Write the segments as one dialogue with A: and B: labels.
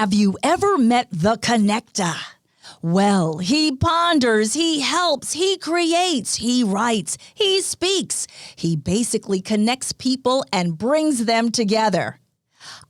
A: Have you ever met the connector? Well, he ponders, he helps, he creates, he writes, he speaks. He basically connects people and brings them together.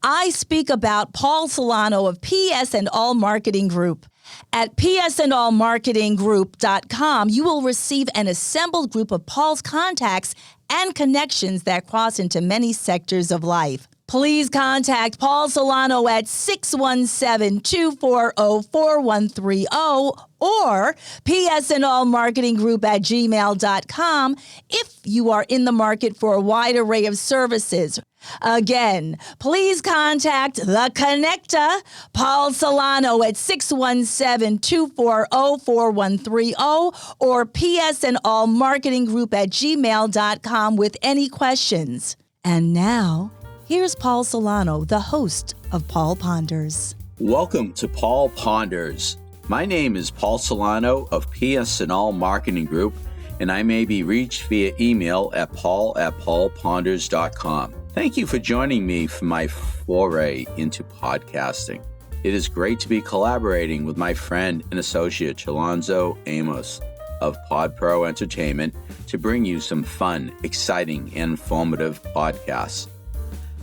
A: I speak about Paul Solano of PS and All Marketing Group. At psandallmarketinggroup.com, you will receive an assembled group of Paul's contacts and connections that cross into many sectors of life. Please contact Paul Solano at 617-240-4130 or psandallmarketinggroup@gmail.com if you are in the market for a wide array of services. Again, please contact The Connector, Paul Solano at 617-240-4130 or psandallmarketinggroup@gmail.com with any questions. And now, here's Paul Solano, the host of Paul Ponders.
B: Welcome to Paul Ponders. My name is Paul Solano of PS and All Marketing Group, and I may be reached via email at paul@paulponders.com. Thank you for joining me for my foray into podcasting. It is great to be collaborating with my friend and associate Chalonzo Amos of PodPro Entertainment to bring you some fun, exciting, and informative podcasts.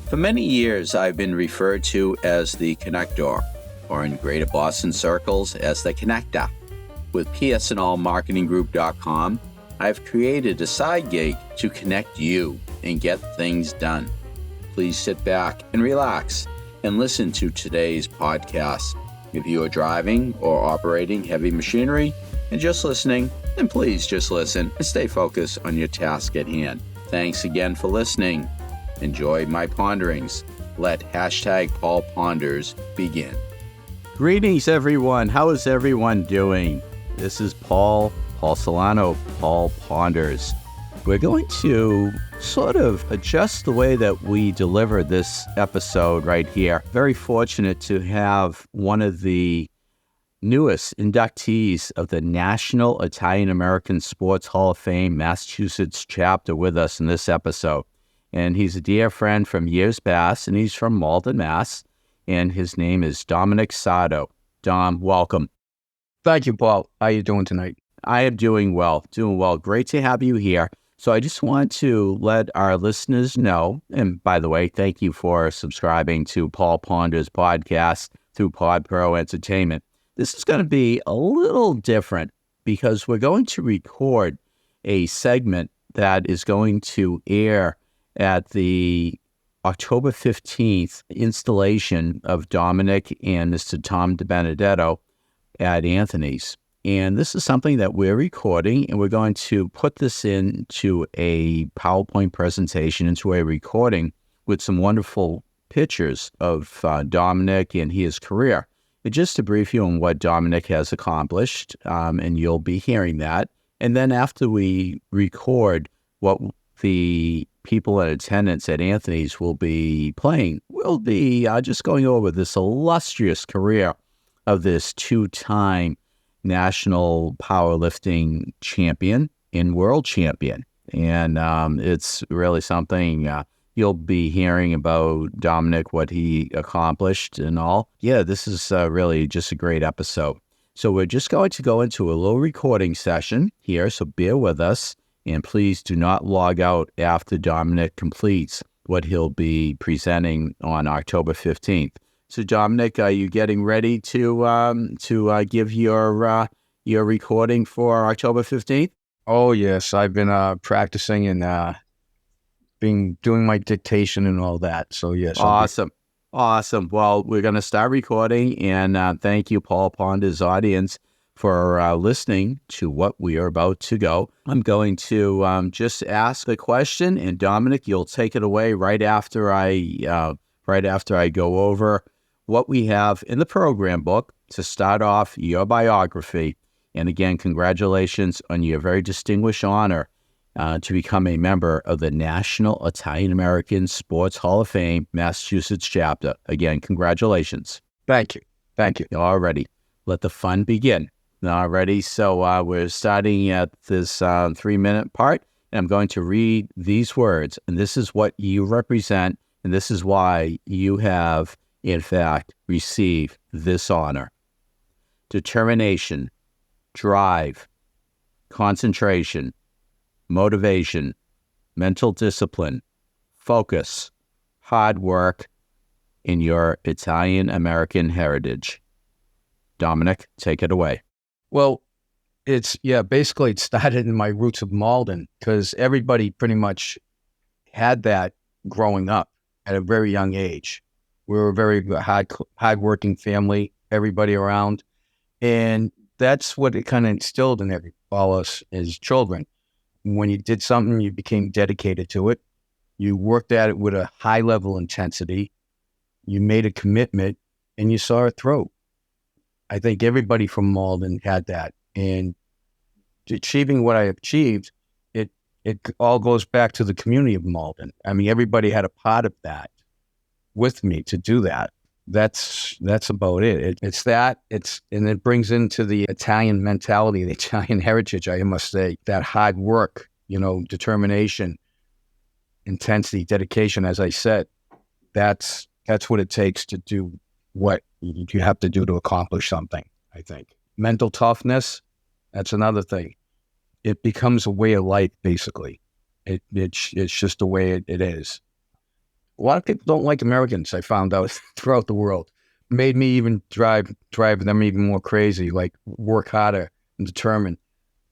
B: For many years, I've been referred to as the Connector, or in Greater Boston circles as the Connector. With psandallmarketinggroup.com, I've created a side gig to connect you and get things done. Please sit back and relax and listen to today's podcast. If you are driving or operating heavy machinery and just listening, then please just listen and stay focused on your task at hand. Thanks again for listening. Enjoy my ponderings. Let #Paul Ponders begin.
C: Greetings, everyone. How is everyone doing? This is Paul Solano, Paul Ponders. We're going to sort of adjust the way that we deliver this episode right here. Very fortunate to have one of the newest inductees of the National Italian American Sports Hall of Fame Massachusetts chapter with us in this episode. And he's a dear friend from years past, and he's from Malden, Mass. And his name is Dominic Sardo. Dom, welcome.
D: Thank you, Paul. How are you doing tonight?
C: I am doing well. Great to have you here. So I just want to let our listeners know, and by the way, thank you for subscribing to Paul Ponders podcast through PodPro Entertainment. This is going to be a little different because we're going to record a segment that is going to air at the October 15th installation of Dominic and Mr. Tom DiBenedetto at Anthony's. And this is something that we're recording, and we're going to put this into a PowerPoint presentation, into a recording with some wonderful pictures of Dominic and his career. And just to brief you on what Dominic has accomplished, and you'll be hearing that. And then after we record what the people in attendance at Anthony's will be playing, we'll be just going over this illustrious career of this two-time national powerlifting champion and world champion. And it's really something you'll be hearing about Dominic, what he accomplished and all. Yeah, this is really just a great episode. So we're just going to go into a little recording session here, so bear with us. And please do not log out after Dominic completes what he'll be presenting on October 15th. So, Dominic, are you getting ready to give your recording for October 15th?
D: Oh, yes. I've been practicing and been doing my dictation and all that. So, yes.
C: Awesome. Well, we're going to start recording, and thank you, Paul Ponders audience, for listening to what we are about to go. I'm going to just ask the question, and Dominic, you'll take it away right after I go over what we have in the program book to start off your biography. And again, congratulations on your very distinguished honor to become a member of the National Italian American Sports Hall of Fame Massachusetts chapter. Again, congratulations.
D: Thank you.
C: All righty. Let the fun begin. All righty. So we're starting at this 3-minute part, and I'm going to read these words, and this is what you represent, and this is why you have in fact, receive this honor. Determination, drive, concentration, motivation, mental discipline, focus, hard work, in your Italian-American heritage. Dominic, take it away.
D: Well, basically it started in my roots of Malden because everybody pretty much had that growing up at a very young age. We were a very hard-working family, everybody around. And that's what it kind of instilled in all us as children. When you did something, you became dedicated to it. You worked at it with a high level intensity. You made a commitment and you saw it through. I think everybody from Malden had that. And achieving what I achieved, it all goes back to the community of Malden. I mean, everybody had a part of that with me to do that. That's about it. And it brings into the Italian mentality, the Italian heritage, I must say, that hard work, determination, intensity, dedication, as I said, that's what it takes to do what you have to do to accomplish something, I think. Mental toughness, that's another thing. It becomes a way of life, basically. It's just the way it is. A lot of people don't like Americans, I found out throughout the world. Made me even drive them even more crazy, like work harder and determined.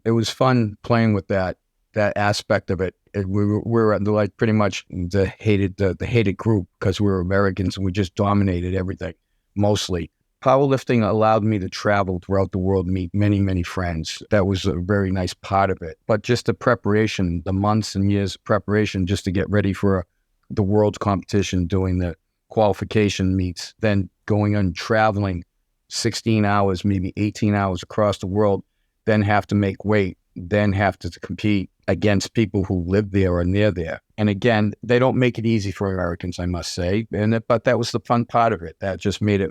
D: It was fun playing with that aspect of it. We were like pretty much the hated group because we were Americans and we just dominated everything, mostly. Powerlifting allowed me to travel throughout the world, meet many, many friends. That was a very nice part of it. But just the preparation, the months and years of preparation just to get ready for the world's competition, doing the qualification meets, then going on traveling 16 hours, maybe 18 hours across the world, then have to make weight, then have to compete against people who live there or near there. And again, they don't make it easy for Americans, I must say. But that was the fun part of it. That just made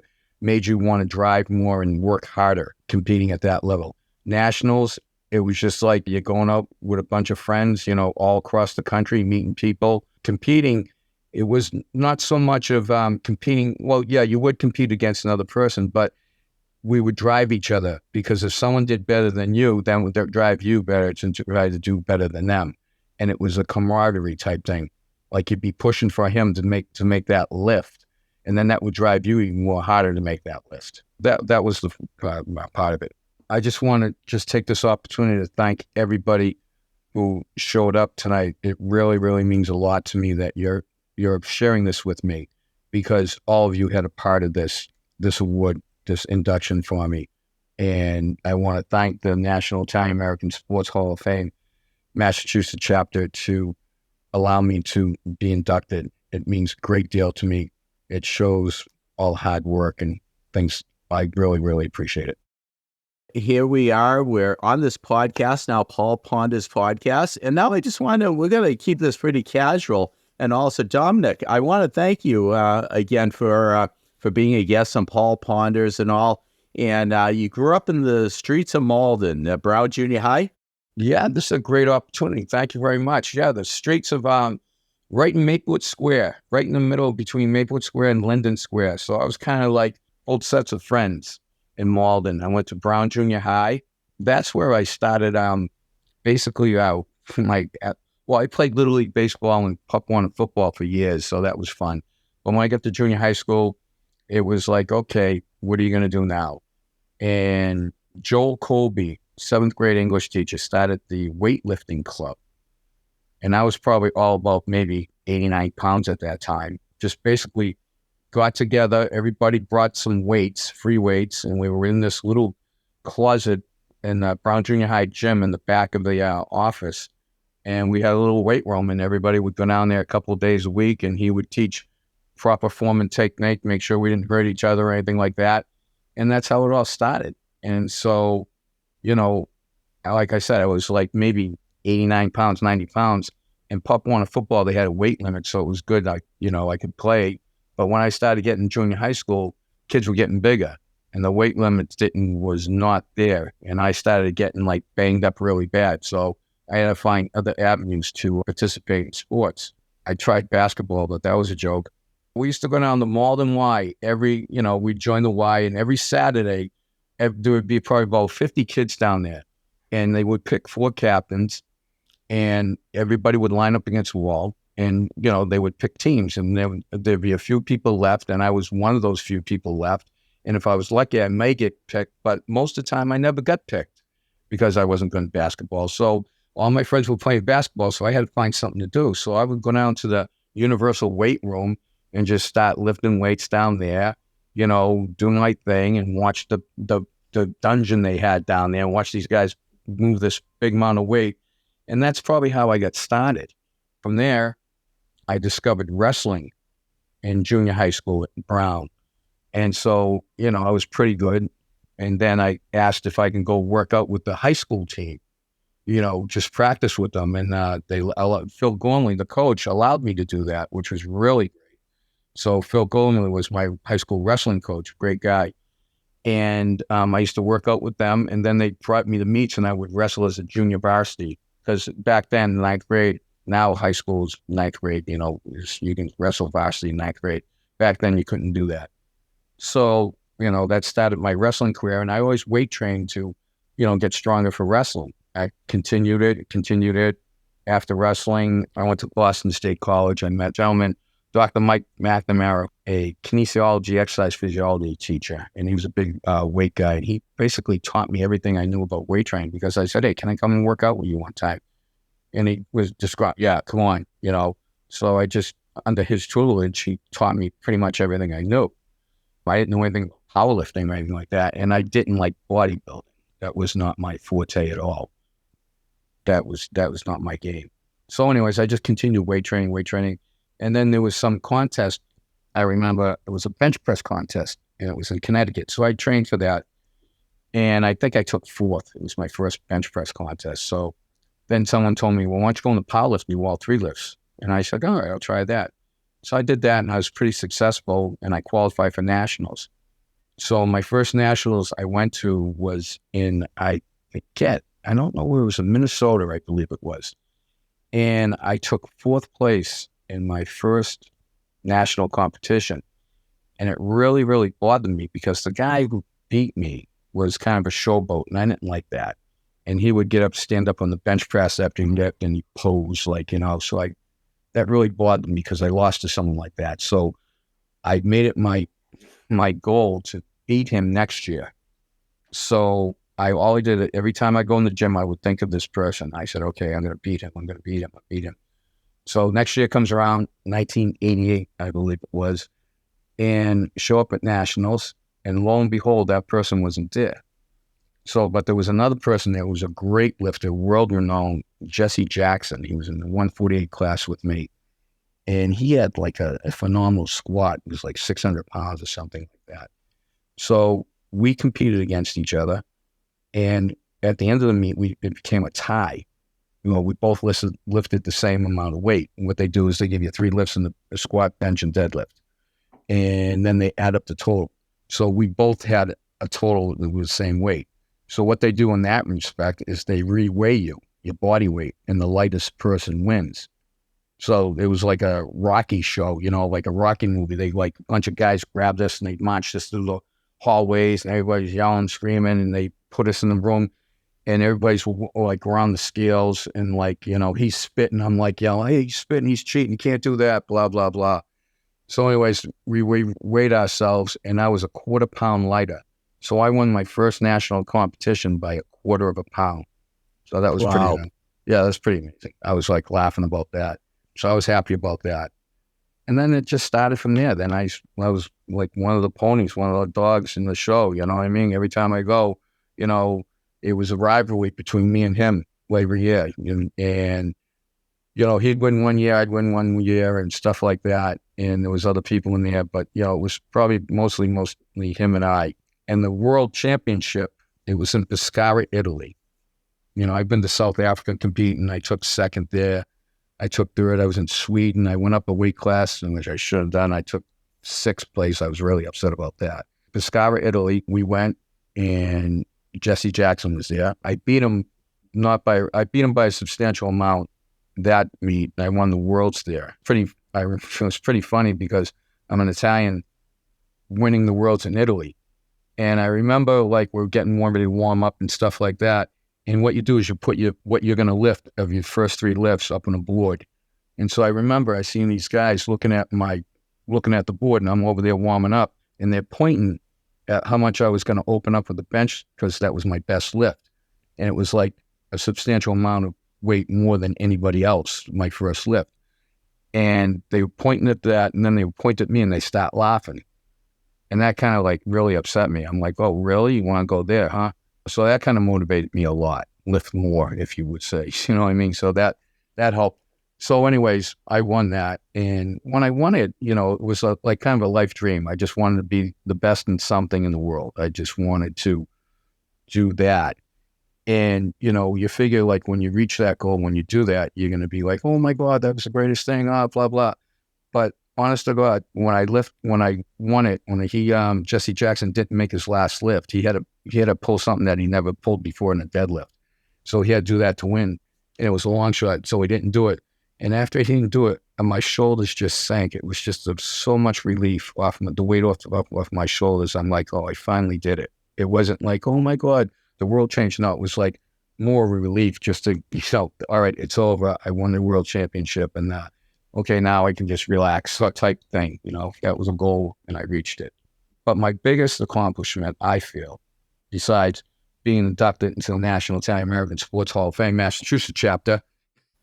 D: you want to drive more and work harder competing at that level. Nationals, it was just like you're going out with a bunch of friends, all across the country, meeting people, competing. It was not so much of competing. Well, yeah, you would compete against another person, but we would drive each other because if someone did better than you, then would drive you better to try to do better than them. And it was a camaraderie type thing. Like you'd be pushing for him to make that lift. And then that would drive you even more harder to make that lift. That was the part of it. I just want to take this opportunity to thank everybody who showed up tonight. It really, really means a lot to me that you're sharing this with me because all of you had a part of this award, this induction for me. And I want to thank the National Italian American Sports Hall of Fame, Massachusetts chapter, to allow me to be inducted. It means a great deal to me. It shows all hard work and things. I really, really appreciate it.
C: Here we are. We're on this podcast now, Paul Ponder's podcast. And now we're going to keep this pretty casual. And also, Dominic, I want to thank you again for being a guest on Paul Ponder's and all. And you grew up in the streets of Malden, Brown Junior High?
D: Yeah, this is a great opportunity. Thank you very much. Yeah, the streets of right in Maplewood Square, right in the middle between Maplewood Square and Linden Square. So I was kind of like old sets of friends in Malden. I went to Brown Junior High. That's where I started basically I played Little League Baseball and Pup One and football for years, so that was fun. But when I got to junior high school, it was like, okay, what are you going to do now? And Joel Colby, 7th grade English teacher, started the weightlifting club. And I was probably all about maybe 89 pounds at that time. Just basically got together. Everybody brought some weights, free weights, and we were in this little closet in the Brown Junior High gym in the back of the office. And we had a little weight room, and everybody would go down there a couple of days a week, and he would teach proper form and technique, make sure we didn't hurt each other or anything like that. And that's how it all started. And so, like I said, I was like maybe 89 pounds, 90 pounds. And Pup One of football, they had a weight limit, so it was good. I could play. But when I started getting junior high school, kids were getting bigger, and the weight limit was not there. And I started getting like banged up really bad. So I had to find other avenues to participate in sports. I tried basketball, but that was a joke. We used to go down to Malden Y we'd join the Y, and every Saturday, there would be probably about 50 kids down there, and they would pick 4 captains, and everybody would line up against the wall, and, they would pick teams, and there'd be a few people left, and I was one of those few people left. And if I was lucky, I may get picked, but most of the time I never got picked because I wasn't good at basketball. So all my friends were playing basketball, so I had to find something to do. So I would go down to the universal weight room and just start lifting weights down there, doing my thing, and watch the dungeon they had down there and watch these guys move this big amount of weight. And that's probably how I got started. From there, I discovered wrestling in junior high school at Brown. And so, I was pretty good. And then I asked if I can go work out with the high school team, just practice with them. And Phil Gormley, the coach, allowed me to do that, which was really great. So Phil Gormley was my high school wrestling coach, great guy. And I used to work out with them. And then they brought me to meets, and I would wrestle as a junior varsity. Because back then, 9th grade, now high school's 9th grade, you can wrestle varsity in 9th grade. Back then, you couldn't do that. So, that started my wrestling career, and I always weight trained to, get stronger for wrestling. I continued it. After wrestling, I went to Boston State College. I met a gentleman, Dr. Mike McNamara, a kinesiology, exercise physiology teacher, and he was a big weight guy. And he basically taught me everything I knew about weight training, because I said, hey, can I come and work out with you one time? And he was just, yeah, come on, So I just, under his tutelage, he taught me pretty much everything I knew. I didn't know anything about powerlifting or anything like that. And I didn't like bodybuilding. That was not my forte at all. That was not my game. So anyways, I just continued weight training. And then there was some contest. I remember it was a bench press contest, and it was in Connecticut. So I trained for that. And I think I took 4th. It was my first bench press contest. So then someone told me, well, why don't you go in the powerlifting wall 3 lifts? And I said, all right, I'll try that. So I did that, and I was pretty successful, and I qualified for nationals. So my first nationals I went to was in, I don't know where it was, in Minnesota, I believe it was. And I took 4th place in my first national competition. And it really, really bothered me, because the guy who beat me was kind of a showboat, and I didn't like that. And he would get up, stand up on the bench press after he lift, and he pose so that really bothered me, because I lost to someone like that. So I made it my goal to beat him next year. So I always did it. Every time I go in the gym, I would think of this person. I said, okay, I'm going to beat him. So next year comes around, 1988, I believe it was, and show up at nationals, and lo and behold, that person wasn't there. So, but there was another person there who was a great lifter, world-renowned, Jesse Jackson. He was in the 148 class with me. And he had like a phenomenal squat. It was like 600 pounds or something like that. So we competed against each other. And at the end of the meet, it became a tie. We both lifted the same amount of weight. And what they do is they give you 3 lifts in the squat, bench, and deadlift. And then they add up the total. So we both had a total that was the same weight. So what they do in that respect is they re-weigh you, your body weight, and the lightest person wins. So it was like a Rocky show, like a Rocky movie. They a bunch of guys grabbed us and they marched us through the hallways, and everybody's yelling, screaming, and they put us in the room, and everybody's around the scales, and he's spitting. I'm yelling, hey, he's spitting, he's cheating, you can't do that, blah, blah, blah. So anyways, we weighed ourselves, and I was a 1/4 pound lighter. So I won my first national competition by 1/4 pound. So that was pretty, that's pretty amazing. I was laughing about that. So I was happy about that. And then it just started from there. Then I was like one of the ponies, one of the dogs in the show, you know what I mean? Every time I go, it was a rivalry between me and him every year. And he'd win one year, I'd win one year, and stuff like that. And there was other people in there, but, it was probably mostly him and I. And the world championship, it was in Pescara, Italy. I've been to South Africa competing. I took 2nd there. I took 3rd. I was in Sweden. I went up a weight class, which I should have done. I took 6th place. I was really upset about that. Pescara, Italy, we went, and Jesse Jackson was there. I beat him by a substantial amount that meet. I won the worlds there. It was pretty funny, because I'm an Italian winning the Worlds in Italy. And I remember like we're getting ready to warm up and stuff like that. And what you do is you put what you're going to lift of your first 3 lifts up on a board. And so I remember I seen these guys looking at the board, and I'm over there warming up, and they're pointing at how much I was going to open up with the bench because that was my best lift. And it was like a substantial amount of weight more than anybody else, my first lift. And they were pointing at that, and then they would point at me and they start laughing. And that kind of like really upset me. I'm like, oh, really? You want to go there, huh? So that kind of motivated me a lot. Lift more, if you would say. You know what I mean? So that helped. So anyways, I won that. And when I won it, you know, it was like kind of a life dream. I just wanted to be the best in something in the world. I just wanted to do that. And, you know, you figure like when you reach that goal, when you do that, you're going to be like, oh my God, that was the greatest thing, blah, blah. But honest to God, when I won it, Jesse Jackson didn't make his last lift, he had to pull something that he never pulled before in a deadlift. So he had to do that to win. And it was a long shot, so he didn't do it. And after he didn't do it, my shoulders just sank. It was just so much relief off the weight off my shoulders. I'm like, oh, I finally did it. It wasn't like, oh my God, the world changed. No, it was like more of a relief just to, you know, all right, it's over. I won the world championship, and okay, now I can just relax, type thing. You know, that was a goal, and I reached it. But my biggest accomplishment, I feel, besides being inducted into the National Italian American Sports Hall of Fame, Massachusetts chapter,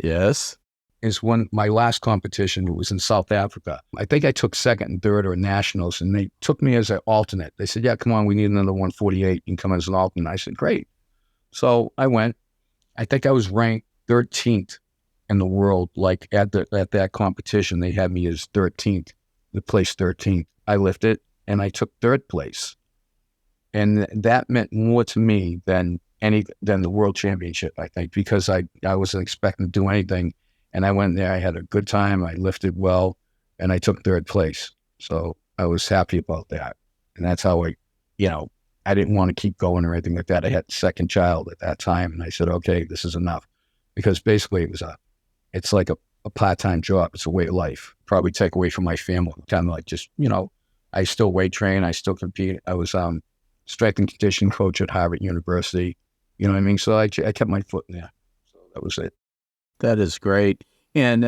C: Yes.
D: is when my last competition was in South Africa. I think I took second and third or nationals, and they took me as an alternate. They said, yeah, come on, we need another 148. You can come as an alternate. I said, great. So I went. I think I was ranked 13th in the world. Like at that competition, they had me as 13th, the place 13th. I lifted, and I took third place. And that meant more to me than the world championship, I think, because I wasn't expecting to do anything. And I went there, I had a good time, I lifted well, and I took third place. So I was happy about that. And that's how I didn't want to keep going or anything like that. I had a second child at that time, and I said, okay, this is enough. Because basically it's like a part-time job. It's a way of life. Probably take away from my family. Kind of like just, you know, I still weight train, I still compete. I was strength and conditioning coach at Harvard University. You know what I mean? So I kept my foot in there. So that was it.
C: That is great. And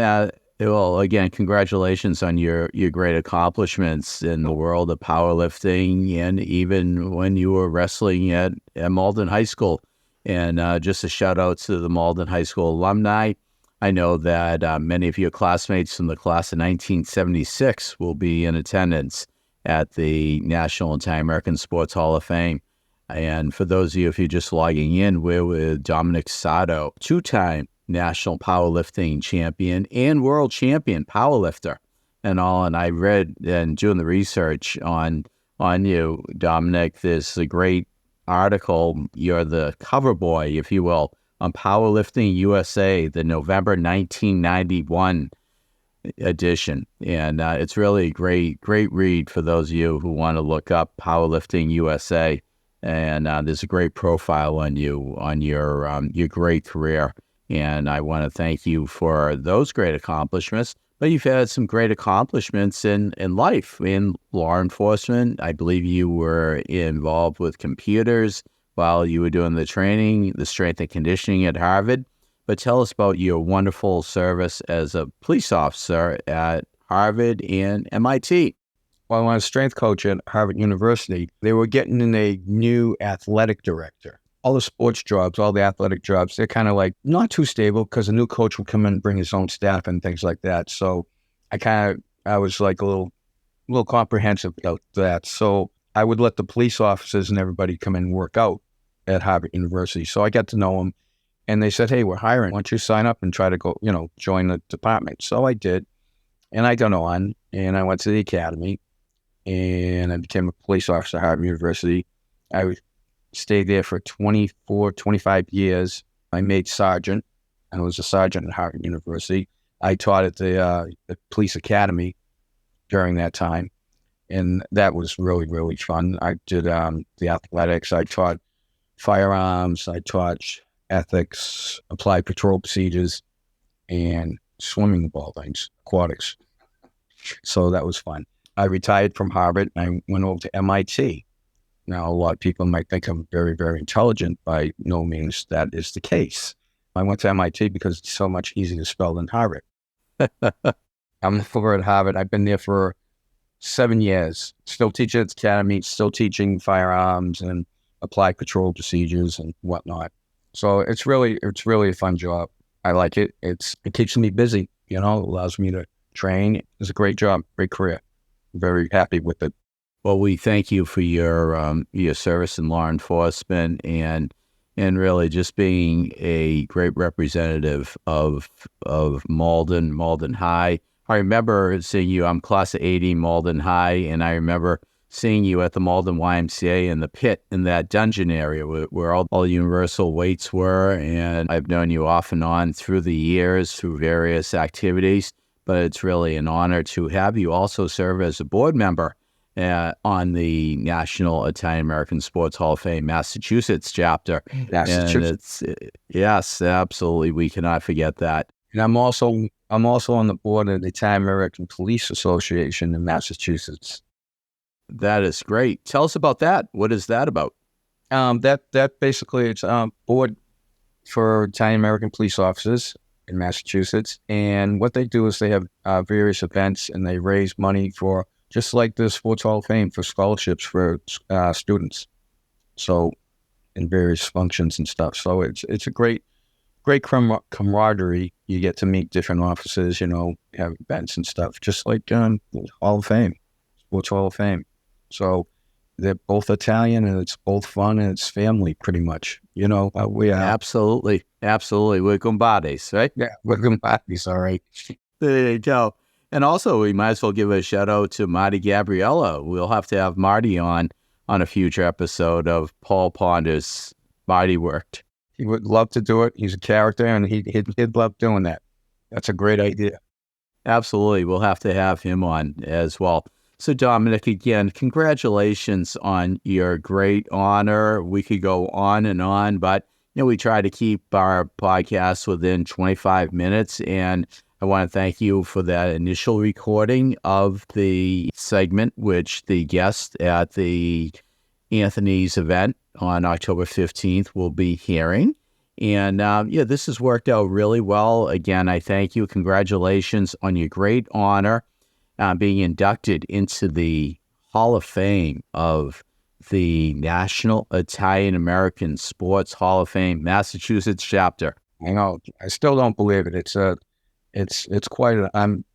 C: well, again, congratulations on your great accomplishments in the world of powerlifting, and even when you were wrestling at Malden High School. And just a shout out to the Malden High School alumni. I know that many of your classmates from the class of 1976 will be in attendance at the National Italian American Sports Hall of Fame. And for those of you, if you're just logging in, we're with Dominic Sardo, 2-time national powerlifting champion and world champion powerlifter and all. And I read and doing the research on you, Dominic, there's a great article. You're the cover boy, if you will, on Powerlifting USA, the November 1991 edition. And it's really a great read for those of you who want to look up Powerlifting USA. And there's a great profile on you, on your great career. And I want to thank you for those great accomplishments. But you've had some great accomplishments in life, in law enforcement. I believe you were involved with computers while you were doing the training, the strength and conditioning at Harvard. But tell us about your wonderful service as a police officer at Harvard and MIT.
D: Well, when I was strength coach at Harvard University, they were getting in a new athletic director. All the sports jobs, all the athletic jobs, they're kind of like not too stable because a new coach would come in and bring his own staff and things like that. So I was like a little comprehensive about that. So I would let the police officers and everybody come in and work out at Harvard University. So I got to know them, and they said, hey, we're hiring. Why don't you sign up and try to go, join the department? So I did, and I got on, and I went to the academy, and I became a police officer at Harvard University. I stayed there for 25 years. I made sergeant. I was a sergeant at Harvard University. I taught at the police academy during that time, and that was really, really fun. I did the athletics. I taught firearms. I taught ethics, applied patrol procedures, and swimming of all things, aquatics. So that was fun. I retired from Harvard and I went over to MIT. Now, a lot of people might think I'm very, very intelligent. By no means that is the case. I went to MIT because it's so much easier to spell than Harvard. I'm over at Harvard. I've been there for 7 years. Still teaching at the academy, still teaching firearms and applied control procedures and whatnot. So it's really a fun job. I like it. It keeps me busy, allows me to train. It's a great job, great career. I'm very happy with it.
C: Well, we thank you for your service in law enforcement and really just being a great representative of Malden High. I remember seeing you. I'm class of 80 Malden High, and I remember seeing you at the Malden YMCA in the pit in that dungeon area where all the universal weights were. And I've known you off and on through the years through various activities, but it's really an honor to have you also serve as a board member on the National Italian-American Sports Hall of Fame Massachusetts chapter.
D: Massachusetts.
C: And yes, absolutely. We cannot forget that.
D: And I'm also on the board of the Italian-American Police Association in Massachusetts.
C: That is great. Tell us about that. What is that about?
D: That basically it's a board for Italian-American police officers in Massachusetts. And what they do is they have various events and they raise money for, just like the Sports Hall of Fame, for scholarships for students. So in various functions and stuff. So it's a great camaraderie. You get to meet different officers, have events and stuff, just like Hall of Fame, Sports Hall of Fame. So they're both Italian and it's both fun and it's family pretty much. We are.
C: Absolutely. We're Gumbades, right?
D: Yeah, we're Gumbades, all right.
C: There you go. And also, we might as well give a shout out to Marty Gabriella. We'll have to have Marty on a future episode of Paul Ponder's body work.
D: He would love to do it. He's a character and he'd love doing that. That's a great idea.
C: Absolutely. We'll have to have him on as well. So, Dominic, again, congratulations on your great honor. We could go on and on, but we try to keep our podcast within 25 minutes. And I want to thank you for that initial recording of the segment, which the guest at the Anthony's event on October 15th will be hearing. And this has worked out really well. Again, I thank you. Congratulations on your great honor. Being inducted into the Hall of Fame of the National Italian-American Sports Hall of Fame, Massachusetts chapter.
D: I know. I still don't believe it. It's quite. I'm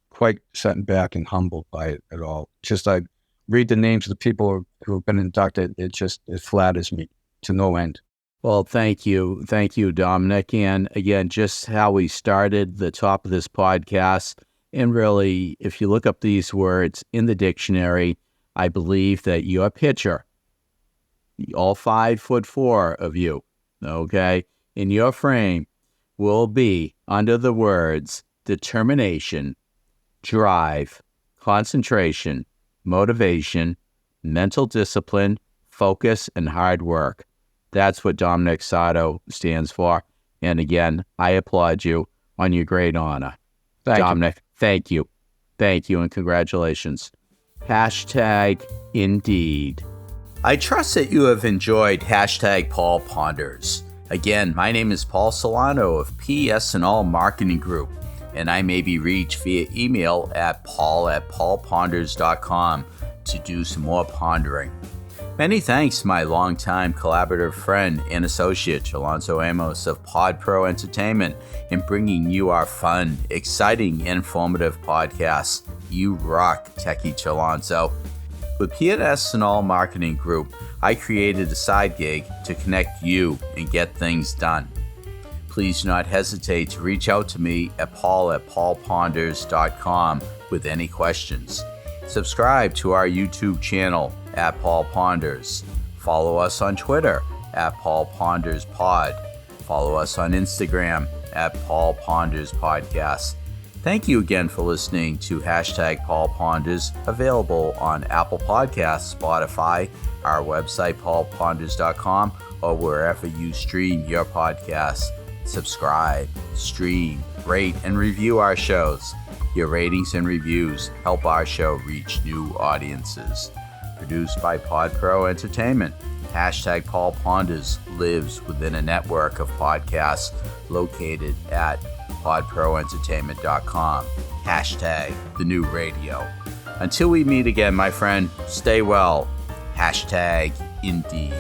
D: quite set back and humbled by it at all. Just I read the names of the people who have been inducted. It flatters me to no end.
C: Well, thank you, Dominic. And again, just how we started the top of this podcast. And really, if you look up these words in the dictionary, I believe that your picture, all 5'4" of you, okay, in your frame will be under the words determination, drive, concentration, motivation, mental discipline, focus, and hard work. That's what Dominic Sardo stands for. And again, I applaud you on your great honor. Dominic, thank you, and congratulations. #Indeed. I trust that you have enjoyed #Paul Ponders. Again, my name is Paul Solano of PS&All Marketing Group, and I may be reached via email at paul@paulponders.com to do some more pondering. Many thanks to my longtime collaborative friend and associate, Alonso Amos of Pod Pro Entertainment, in bringing you our fun, exciting, and informative podcasts. You rock, Techie Alonso. With PS&All Marketing Group, I created a side gig to connect you and get things done. Please do not hesitate to reach out to me at paul@paulponders.com with any questions. Subscribe to our YouTube channel at Paul Ponders. Follow us on Twitter at Paul Ponders Pod. Follow us on Instagram at Paul Ponders Podcast. Thank you again for listening to #Paul Ponders, available on Apple Podcasts, Spotify, our website, paulponders.com, or wherever you stream your podcasts. Subscribe, stream, rate, and review our shows.
B: Your ratings and reviews help our show reach new audiences. Produced by PodPro Entertainment. Hashtag Paul Ponders lives within a network of podcasts located at podproentertainment.com. Hashtag the new radio. Until we meet again, my friend, stay well. Hashtag indeed.